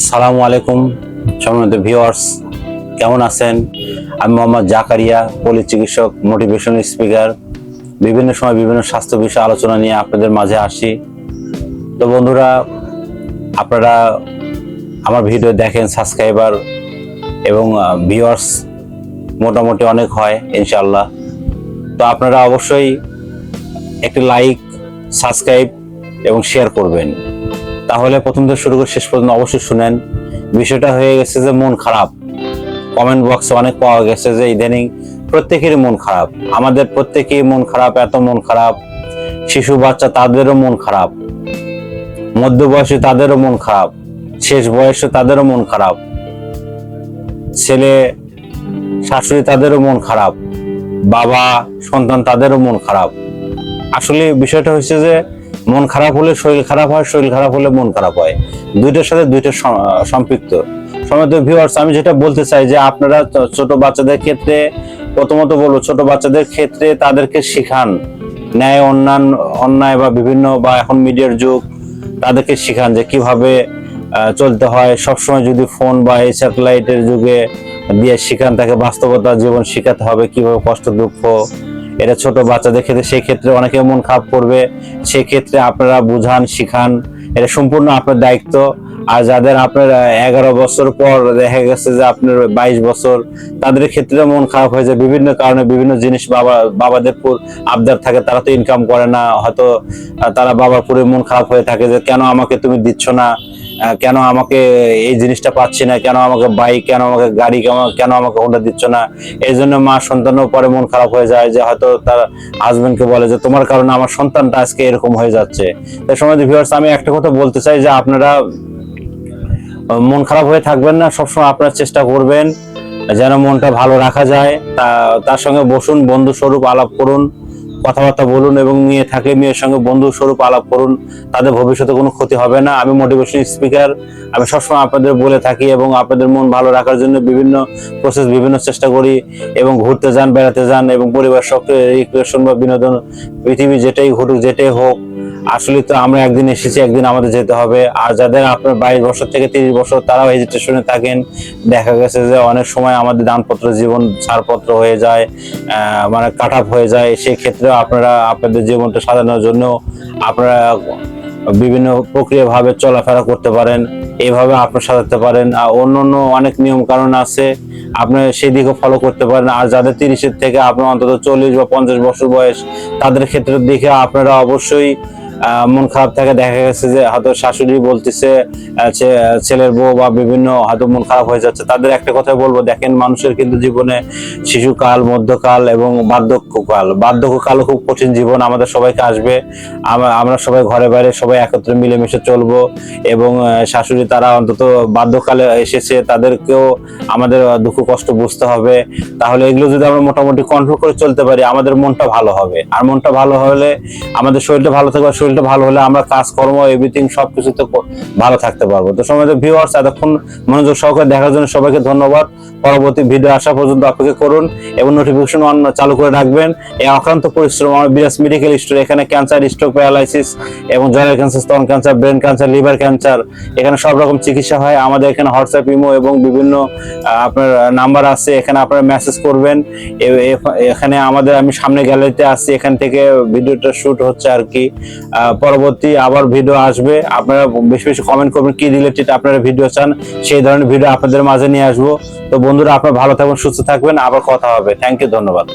আসসালামু আলাইকুম সম্মানিত ভিউয়ার্স, কেমন আছেন? আমি মোহাম্মদ জাকারিয়া, পল্লী চিকিৎসক, মোটিভেশনাল স্পিকার। বিভিন্ন সময় বিভিন্ন স্বাস্থ্য বিষয়ে আলোচনা নিয়ে আপনাদের মাঝে আসি। তো বন্ধুরা, আপনারা আমার ভিডিও দেখেন, সাবস্ক্রাইবার এবং ভিউয়ার্স মোটামুটি অনেক হয় ইনশাআল্লাহ। তো আপনারা অবশ্যই একটি লাইক, সাবস্ক্রাইব এবং শেয়ার করবেন। তাহলে প্রথম থেকে শুরু করে শেষ পর্যন্ত অবশ্যই শুনেন। বিষয়টা হয়ে গেছে যে মন খারাপ। কমেন্ট বক্সে অনেক পাওয়া গেছে যে ইদানিং প্রত্যেকেরই মন খারাপ, আমাদের প্রত্যেকেই মন খারাপ, এত মন খারাপ। শিশু বাচ্চা তাদেরও মন খারাপ, মধ্যবয়সী তাদেরও মন খারাপ, শেষ বয়সে তাদেরও মন খারাপ, ছেলে শাশুড়ি তাদেরও মন খারাপ, বাবা সন্তান তাদেরও মন খারাপ। আসলে বিষয়টা হচ্ছে যে মন খারাপ হলে শরীর খারাপ হয়, শরীর খারাপ হলে মন খারাপ হয়। দুইটার সাথে দুইটা সম্পৃক্ত। সম্মানিত ভিউয়ার্স, আমি যেটা বলতে চাই যে আপনারা ছোট বাচ্চাদের ক্ষেত্রে, প্রথমত বলবো, ছোট বাচ্চাদের ক্ষেত্রে তাদেরকে শিখান ন্যায় অন্যায় বা বিভিন্ন, বা এখন মিডিয়ার যুগ, তাদেরকে শিখান যে কিভাবে চলতে হয়। সবসময় যদি ফোন বা এই স্যাটেলাইটের যুগে দিয়ে শিখান, তাকে বাস্তবতা জীবন শিখাতে হবে, কিভাবে কষ্ট দুঃখ। এটা ছোট বাচ্চাদের ক্ষেত্রে, সেই ক্ষেত্রে অনেকে মন খারাপ করবে, সেই ক্ষেত্রে আপনারা বুঝান, শিখান, এটা সম্পূর্ণ আপনার দায়িত্ব। আর যাদের আপনার 11 বছর পর দেখা গেছে যে আপনার 22 বছর, তাদের ক্ষেত্রে মন খারাপ হয়ে যায় বিভিন্ন কারণে। বিভিন্ন জিনিস বাবাদের আবদার থাকে, তারা তো ইনকাম করে না, হয়তো তারা বাবার পুরে মন খারাপ হয়ে থাকে যে কেন আমাকে তুমি দিচ্ছ না, কেন আমাকে এই জিনিসটা পাচ্ছি না, কেন আমাকে বাইক, কেন আমাকে গাড়ি, কেন আমাকে ওটা দিচ্ছ না। এই জন্য মা সন্তানের পরে মন খারাপ হয়ে যায়, যে হয়তো তার হাজবেন্ডকে বলে যে তোমার কারণে আমার সন্তানটা আজকে এরকম হয়ে যাচ্ছে। তাই সময় ভিউয়ার্স, আমি একটা কথা বলতে চাই যে আপনারা মন খারাপ হয়ে থাকবেন না, সবসময় আপনারা চেষ্টা করবেন যেন মনটা ভালো রাখা যায়। তার সঙ্গে বসুন, বন্ধু স্বরূপ আলাপ করুন, কথাবার্তা বলুন, এবং মেয়ে থাকলে মেয়ের সঙ্গে বন্ধু স্বরূপ আলাপ করুন, তাদের ভবিষ্যতে কোনো ক্ষতি হবে না। আমি মোটিভেশনাল স্পিকার, আমি সবসময় আপনাদের বলে থাকি এবং আপনাদের মন ভালো রাখার জন্য বিভিন্ন প্রসেস, বিভিন্ন চেষ্টা করি। এবং ঘুরতে যান, বেড়াতে যান, এবং পরিবার সঙ্গে রিক্রিয়েশন বা বিনোদন, পৃথিবী যেটাই ঘটুক, যেটাই হোক, আসলে তো আমরা একদিন এসেছি, একদিন আমাদের যেতে হবে। আর যাদের আপনার 22 বছর থেকে 30 বছর, তারাও হেজিটেশনে থাকেন। দেখা গেছে যে অনেক সময় আমাদের দানপত্র জীবন ছাড়পত্র হয়ে যায়, মানে কাট আপ হয়ে যায়। সেই ক্ষেত্রে আপনারা আপনাদের জীবনটা সাজানোর জন্য আপনারা বিভিন্ন প্রক্রিয়া ভাবে চলাফেরা করতে পারেন, এইভাবে আপনারা সাজাতে পারেন। আর অন্য অনেক নিয়ম কানুন আছে, আপনি সেই দিকে ফলো করতে পারেন। আর যাদের 30-এর থেকে আপনার অন্তত 40 বা 50 বছর বয়স, তাদের ক্ষেত্রে দেখে আপনারা অবশ্যই মন খারাপ থাকে। দেখা গেছে যে হয়তো শাশুড়ি বলতেছে, ছেলের বউ বা বিভিন্ন হয়তো মন খারাপ হয়ে যাচ্ছে, তাদের একটা কথা বলবো, দেখেন মানুষের কিন্তু জীবনে শিশুকাল, মধ্যকাল এবং বার্ধক্যকাল। বার্ধক্যকালও খুব কঠিন জীবন, আমাদের সবাইকে আসবে। আমরা সবাই ঘরে বাইরে সবাই একত্রে মিলেমিশে চলবো। এবং শাশুড়ি তারা অন্তত বার্ধক্যকালে এসেছে, তাদেরকেও আমাদের দুঃখ কষ্ট বুঝতে হবে। তাহলে এগুলো যদি আমরা মোটামুটি কন্ট্রোল করে চলতে পারি, আমাদের মনটা ভালো হবে। আর মনটা ভালো হলে আমাদের শরীরটা ভালো থাকবে, শরীরটা ভালো হলে আমরা কাজকর্ম এভরিথিং সবকিছুতে ভালো থাকতে পারবো। তো সময় ভিউয়ার্স, এতক্ষণ মনোযোগ সহকারে দেখার জন্য সবাইকে ধন্যবাদ। পরবর্তী ভিডিও আসা পর্যন্ত অপেক্ষা করুন এবং নোটিফিকেশন অন চালু করে রাখবেন। এই অক্লান্ত পরিশ্রম আমার বিরাজ মেডিকেল স্টোর, এখানে ক্যান্সার, স্ট্রোক, প্যারালাইসিস এবং জয়ের ক্যান্সার, স্তন cancer, brain cancer, liver cancer, এখানে সব রকম চিকিৎসা হয়। আমাদের এখানে হোয়াটসঅ্যাপ, ইমো এবং বিভিন্ন আপনার নাম্বার আছে, এখানে আপনারা মেসেজ করবেন। এখানে আমাদের, আমি সামনে গ্যালারিতে আসছি, এখান থেকে ভিডিওটা শুট হচ্ছে আর কি। পরবর্তী আবার ভিডিও আসবে, আপনারা বেশি বেশি কমেন্ট করবেন কি রিলেটেড আপনারা ভিডিও চান, সেই ধরনের ভিডিও আপনাদের মাঝে নিয়ে আসবো। তো বন্ধুরা, আপনারা ভালো থাকবেন, সুস্থ থাকবেন, আবার কথা হবে। থ্যাংক ইউ, ধন্যবাদ।